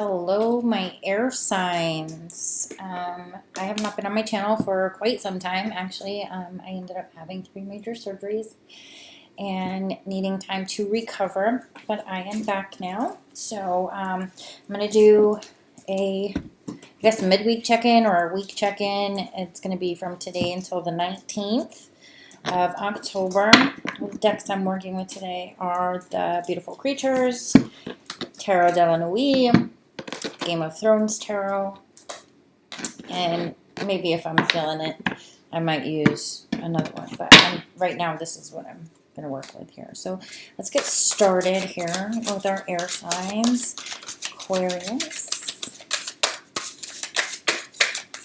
Hello, my air signs. I have not been on my channel for quite some time, actually. I ended up having 3 major surgeries and needing time to recover, but I am back now. So I'm going to do I guess, midweek check-in or a week check-in. It's going to be from today until the 19th of October. The decks I'm working with today are the Beautiful Creatures, Tarot de la Nuit, Game of Thrones Tarot, and maybe if I'm feeling it, I might use another one. But right now, this is what I'm going to work with here. So let's get started here with our air signs. Aquarius.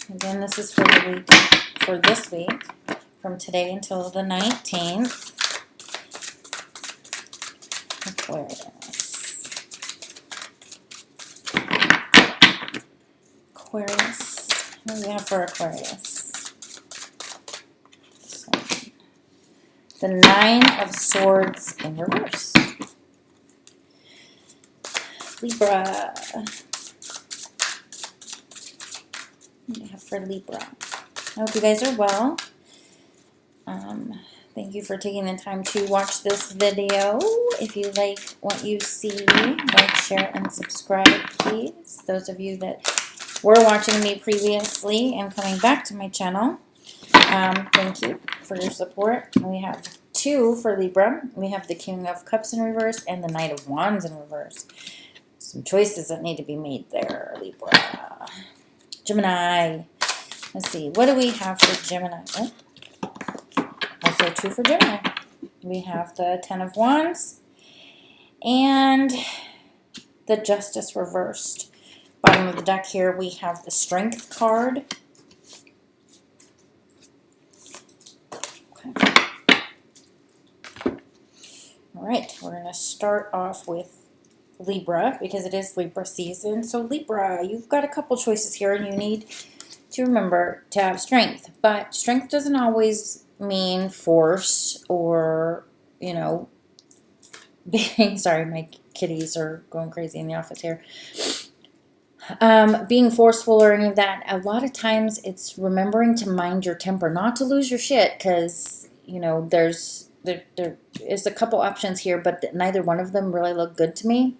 Again, this is for the week, for this week, from today until the 19th. Aquarius. Aquarius. What do we have for Aquarius? So, the 9 of Swords in reverse. Libra. What do we have for Libra? I hope you guys are well. Thank you for taking the time to watch this video. If you like what you see, like, share, and subscribe, please. Those of you that were watching me previously and coming back to my channel, thank you for your support. We have 2 for Libra. We have the King of Cups in reverse and the Knight of Wands in reverse. Some choices that need to be made there, Libra. Gemini. Let's see. What do we have for Gemini? Oh, also 2 for Gemini. We have the 10 of Wands and the Justice reversed. Bottom of the deck here, we have the Strength card. Okay. All right, we're going to start off with Libra because it is Libra season. So Libra, you've got a couple choices here and you need to remember to have strength. But strength doesn't always mean force or, you know, being, sorry, my kitties are going crazy in the office here. Being forceful or any of that. A lot of times it's remembering to mind your temper, not to lose your shit, because, you know, there is a couple options here, but neither one of them really look good to me.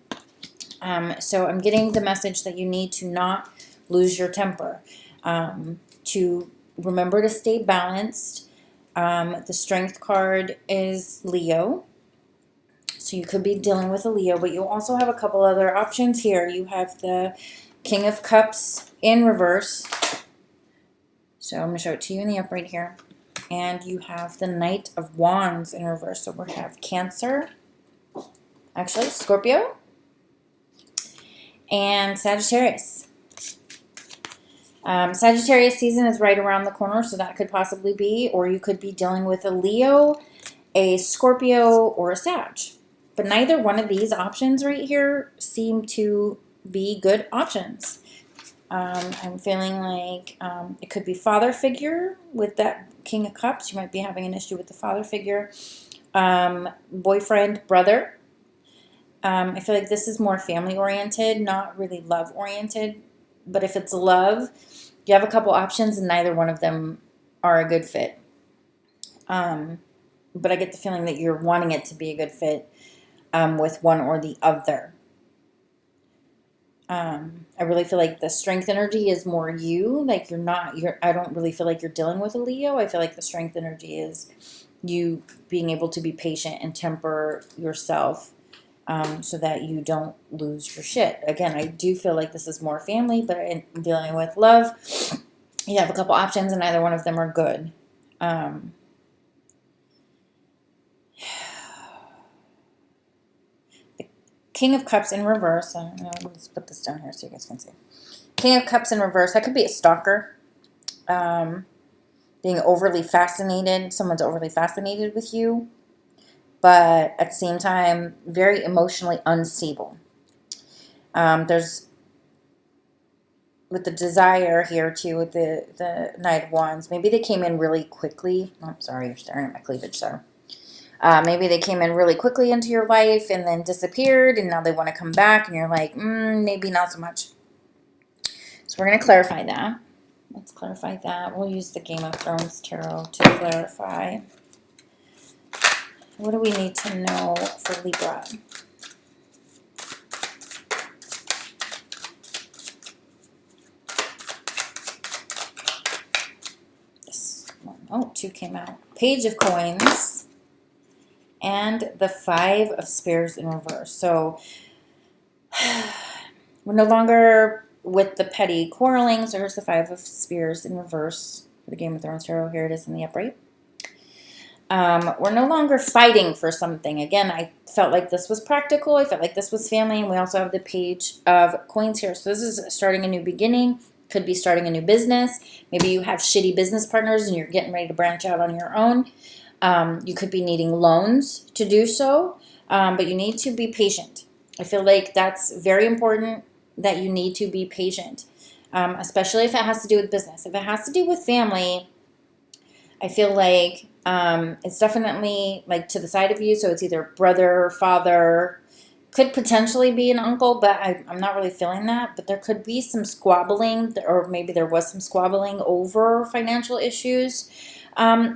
So I'm getting the message that you need to not lose your temper, to remember to stay balanced. The Strength card is Leo. So you could be dealing with a Leo, but you also have a couple other options here. You have the King of Cups in reverse. So I'm going to show it to you in the upright here. And you have the Knight of Wands in reverse. So we have Cancer, actually Scorpio, and Sagittarius. Sagittarius season is right around the corner, so that could possibly be, or you could be dealing with a Leo, a Scorpio, or a Sag. But neither one of these options right here seem to be good options. I'm feeling like it could be father figure with that King of Cups. You might be having an issue with the father figure. Boyfriend, brother. I feel like this is more family-oriented, not really love-oriented. But if it's love, you have a couple options and neither one of them are a good fit. But I get the feeling that you're wanting it to be a good fit with one or the other. I really feel like the Strength energy is more you. Like I don't really feel like you're dealing with a Leo. I feel like the Strength energy is you being able to be patient and temper yourself so that you don't lose your shit. Again, I do feel like this is more family, but in dealing with love, you have a couple options and neither one of them are good. King of Cups in reverse. Let's put this down here so you guys can see. King of Cups in reverse. That could be a stalker. Being overly fascinated. Someone's overly fascinated with you. But at the same time, very emotionally unstable. There's, with the Desire here too, with the Knight of Wands. Maybe they came in really quickly. Oh, sorry, you're staring at my cleavage, sir. Maybe they came in really quickly into your life and then disappeared, and now they want to come back, and you're like, maybe not so much. So we're going to clarify that. Let's clarify that. We'll use the Game of Thrones Tarot to clarify. What do we need to know for Libra? This one. Oh, 2 came out. Page of Coins and the 5 of Spears in reverse. So we're no longer with the petty quarreling. So here's the 5 of Spears in reverse for the Game of Thrones Tarot. Here it is in the upright. We're no longer fighting for something. Again, I felt like this was practical. I felt like this was family. And we also have the Page of Coins here. So this is starting a new beginning. Could be starting a new business. Maybe you have shitty business partners and you're getting ready to branch out on your own. You could be needing loans to do so. But you need to be patient. I feel like that's very important, that you need to be patient. Especially if it has to do with business. If it has to do with family, I feel like it's definitely like to the side of you. So it's either brother, father, could potentially be an uncle, but I'm not really feeling that. But there could be some squabbling, or maybe there was some squabbling over financial issues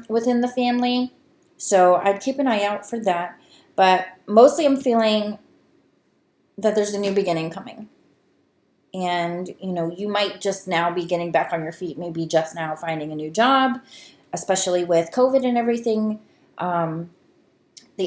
within the family. So I'd keep an eye out for that. But mostly I'm feeling that there's a new beginning coming. And, you might just now be getting back on your feet, maybe just now finding a new job. Especially with COVID and everything, the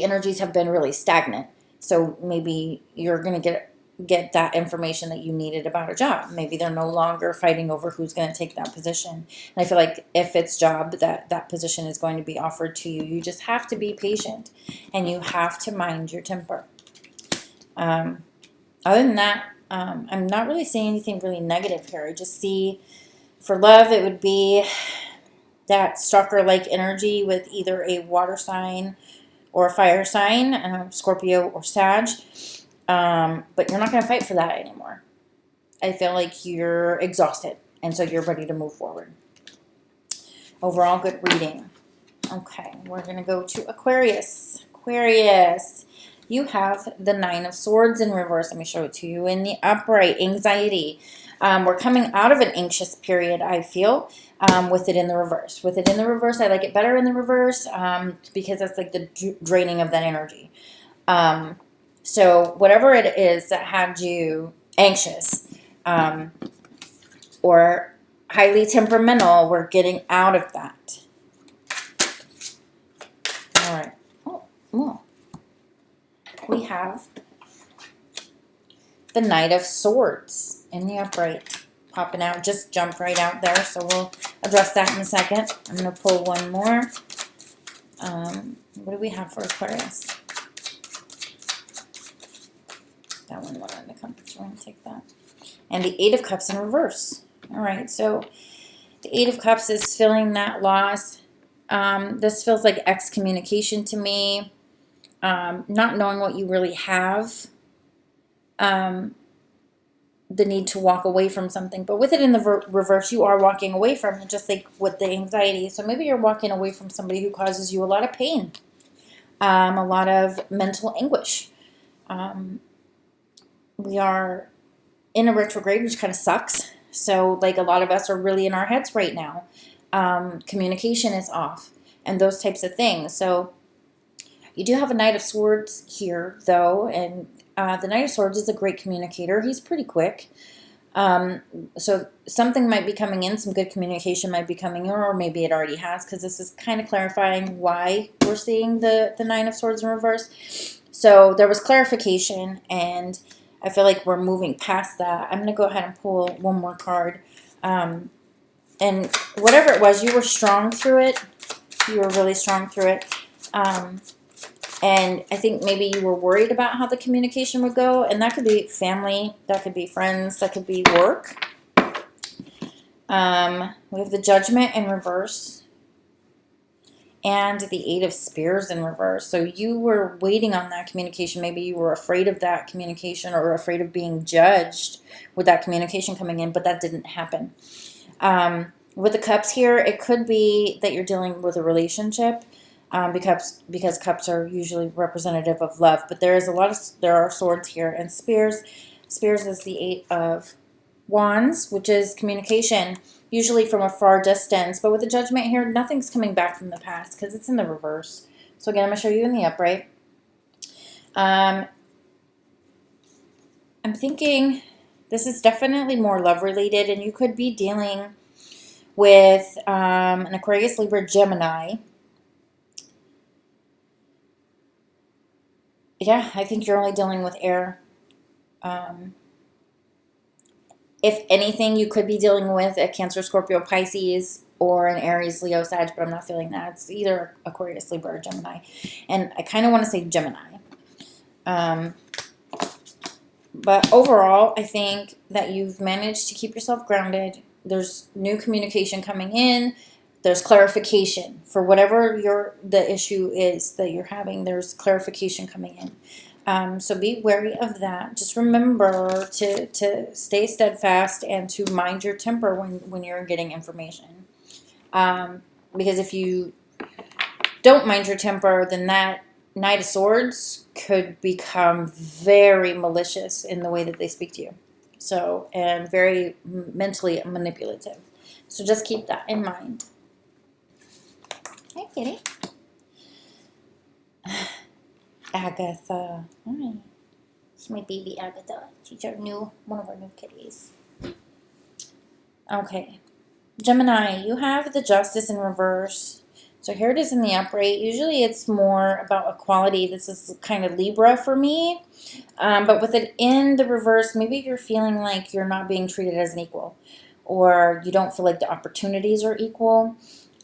energies have been really stagnant. So maybe you're going to get that information that you needed about a job. Maybe they're no longer fighting over who's going to take that position. And I feel like if it's job, that position is going to be offered to you. You just have to be patient, and you have to mind your temper. Other than that, I'm not really seeing anything really negative here. I just see for love, it would be that stalker-like energy with either a water sign or a fire sign, Scorpio or Sag. But you're not going to fight for that anymore. I feel like you're exhausted, and so you're ready to move forward. Overall, good reading. Okay, we're going to go to Aquarius. Aquarius, you have the 9 of Swords in reverse. Let me show it to you in the upright. Anxiety. We're coming out of an anxious period, I feel. With it in the reverse. With it in the reverse, I like it better in the reverse because that's like the draining of that energy. So whatever it is that had you anxious or highly temperamental, we're getting out of that. All right. Oh. We have the Knight of Swords in the upright. Popping out, just jumped right out there, so we'll address that in a second. I'm going to pull one more. What do we have for Aquarius? That one wanted to come, so we're going to take that. And the 8 of Cups in reverse. All right, so the 8 of Cups is feeling that loss. This feels like excommunication to me. Not knowing what you really have. The need to walk away from something. But with it in the reverse, you are walking away from it, just like with the anxiety. So maybe you're walking away from somebody who causes you a lot of pain, a lot of mental anguish. We are in a retrograde, which kind of sucks. So like a lot of us are really in our heads right now. Communication is off and those types of things. So you do have a Knight of Swords here, though, and the Knight of Swords is a great communicator. He's pretty quick. So something might be coming in, some good communication might be coming in, or maybe it already has, because this is kind of clarifying why we're seeing the 9 of Swords in reverse. So there was clarification, and I feel like we're moving past that. I'm going to go ahead and pull one more card. And whatever it was, you were strong through it. You were really strong through it. And I think maybe you were worried about how the communication would go. And that could be family. That could be friends. That could be work. We have the Judgment in reverse. And the 8 of Spears in reverse. So you were waiting on that communication. Maybe you were afraid of that communication or afraid of being judged with that communication coming in. But that didn't happen. With the Cups here, it could be that you're dealing with a relationship. because cups are usually representative of love. But there are swords here, and spears. Spears is the 8 of Wands, which is communication, usually from a far distance. But with the Judgment here, nothing's coming back from the past because it's in the reverse. So again, I'm going to show you in the upright. I'm thinking this is definitely more love related, and you could be dealing with an Aquarius, Libra, Gemini. Yeah, I think you're only dealing with air. If anything, you could be dealing with a Cancer, Scorpio, Pisces, or an Aries, Leo, Sag, but I'm not feeling that. It's either Aquarius, Libra, or Gemini. And I kind of want to say Gemini. But overall, I think that you've managed to keep yourself grounded. There's new communication coming in. There's clarification for whatever the issue is that you're having. There's clarification coming in. So be wary of that. Just remember to stay steadfast and to mind your temper when you're getting information. Because if you don't mind your temper, then that Knight of Swords could become very malicious in the way that they speak to you. So, and very mentally manipulative. So just keep that in mind. Hi, kitty. Agatha. Hi. It's my baby Agatha. She's one of our new kitties. Okay. Gemini, you have the Justice in reverse. So here it is in the upright. Usually it's more about equality. This is kind of Libra for me. But with it in the reverse, maybe you're feeling like you're not being treated as an equal. Or you don't feel like the opportunities are equal.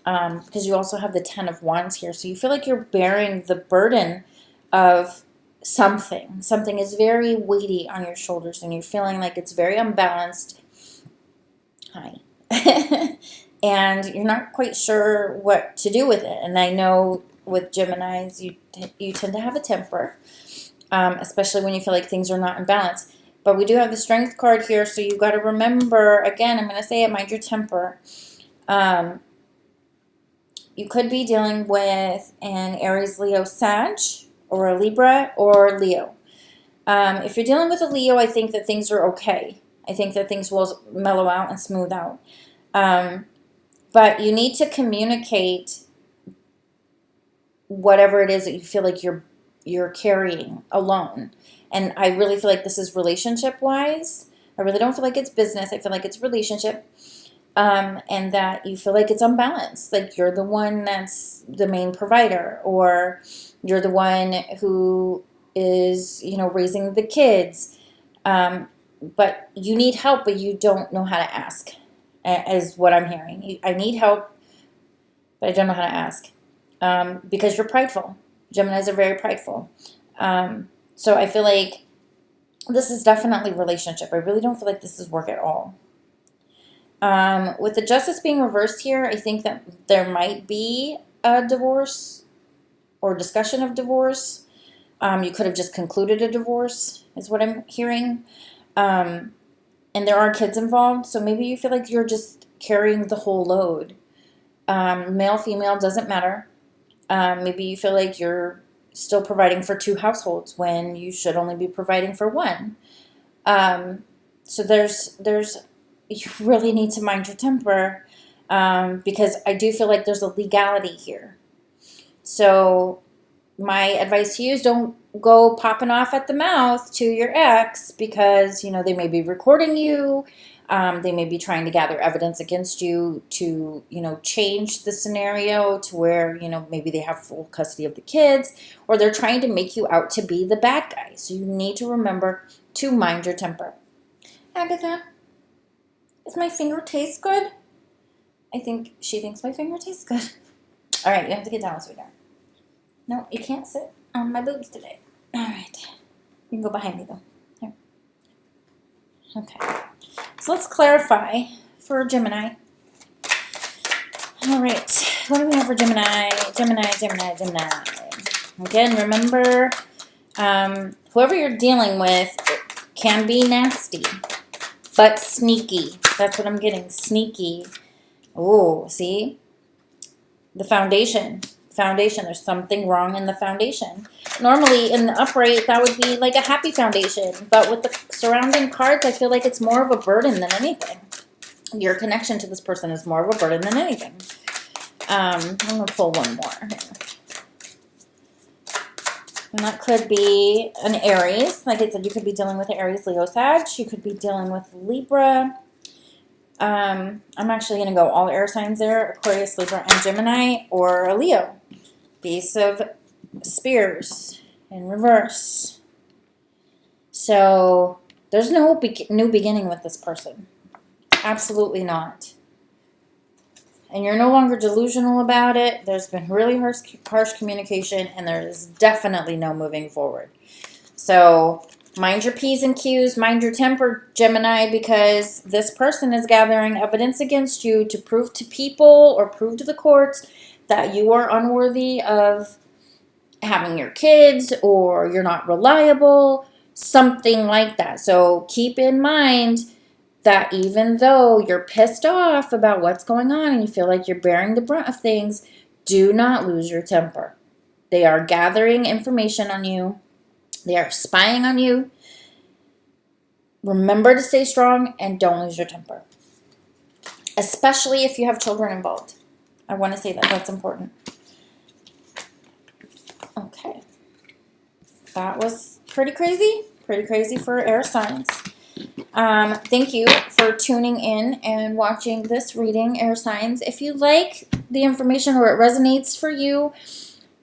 Because you also have the 10 of Wands here. So you feel like you're bearing the burden of something. Something is very weighty on your shoulders. And you're feeling like it's very unbalanced. Hi. And you're not quite sure what to do with it. And I know with Geminis, you tend to have a temper, especially when you feel like things are not in balance. But we do have the Strength card here, so you've got to remember, again, I'm going to say it, mind your temper. You could be dealing with an Aries, Leo, Sag, or a Libra, or Leo. If you're dealing with a Leo, I think that things are okay. I think that things will mellow out and smooth out. But you need to communicate whatever it is that you feel like you're carrying alone. And I really feel like this is relationship-wise. I really don't feel like it's business. I feel like it's relationship. And that you feel like it's unbalanced. Like you're the one that's the main provider. Or you're the one who is, raising the kids. But you need help, but you don't know how to ask. Is what I'm hearing. I need help, but I don't know how to ask. Because you're prideful. Geminis are very prideful. So I feel like this is definitely relationship. I really don't feel like this is work at all. With the Justice being reversed here, I think that there might be a divorce or discussion of divorce. You could have just concluded a divorce, is what I'm hearing. And there are kids involved, so maybe you feel like you're just carrying the whole load. Male, female, doesn't matter. Maybe you feel like you're still providing for 2 households when you should only be providing for 1. So you really need to mind your temper because I do feel like there's a legality here. So my advice to you is don't go popping off at the mouth to your ex because, they may be recording you. They may be trying to gather evidence against you to, change the scenario to where, maybe they have full custody of the kids, or they're trying to make you out to be the bad guy. So you need to remember to mind your temper. Agatha, does my finger taste good? I think she thinks my finger tastes good. All right, you have to get down, sweetheart. No, you can't sit on my boobs today. All right. You can go behind me, though. Here. Okay. So let's clarify for Gemini. All right. What do we have for Gemini? Gemini. Again, remember, whoever you're dealing with can be nasty, but sneaky. That's what I'm getting. Sneaky. Oh, see? The foundation. foundation. There's something wrong in the foundation. Normally in the upright, that would be like a happy foundation. But with the surrounding cards, I feel like it's more of a burden than anything. Your connection to this person is more of a burden than anything. I'm going to pull one more here. And that could be an Aries. Like I said, you could be dealing with Aries, Leo, Sag. You could be dealing with Libra. I'm actually going to go all air signs there. Aquarius, Libra, and Gemini, or a Leo. Ace of Spears in reverse. So there's no new beginning with this person. Absolutely not. And you're no longer delusional about it. There's been really harsh communication, and there is definitely no moving forward. So mind your P's and Q's, mind your temper, Gemini, because this person is gathering evidence against you to prove to people or prove to the courts that you are unworthy of having your kids, or you're not reliable, something like that. So keep in mind that even though you're pissed off about what's going on and you feel like you're bearing the brunt of things, do not lose your temper. They are gathering information on you. They are spying on you. Remember to stay strong and don't lose your temper. Especially if you have children involved. I want to say that. That's important. Okay. That was pretty crazy. Pretty crazy for air signs. Thank you for tuning in and watching this reading, air signs. If you like the information or it resonates for you,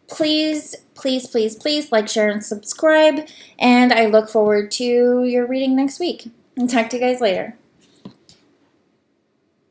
please, please, please, please like, share, and subscribe. And I look forward to your reading next week. And talk to you guys later.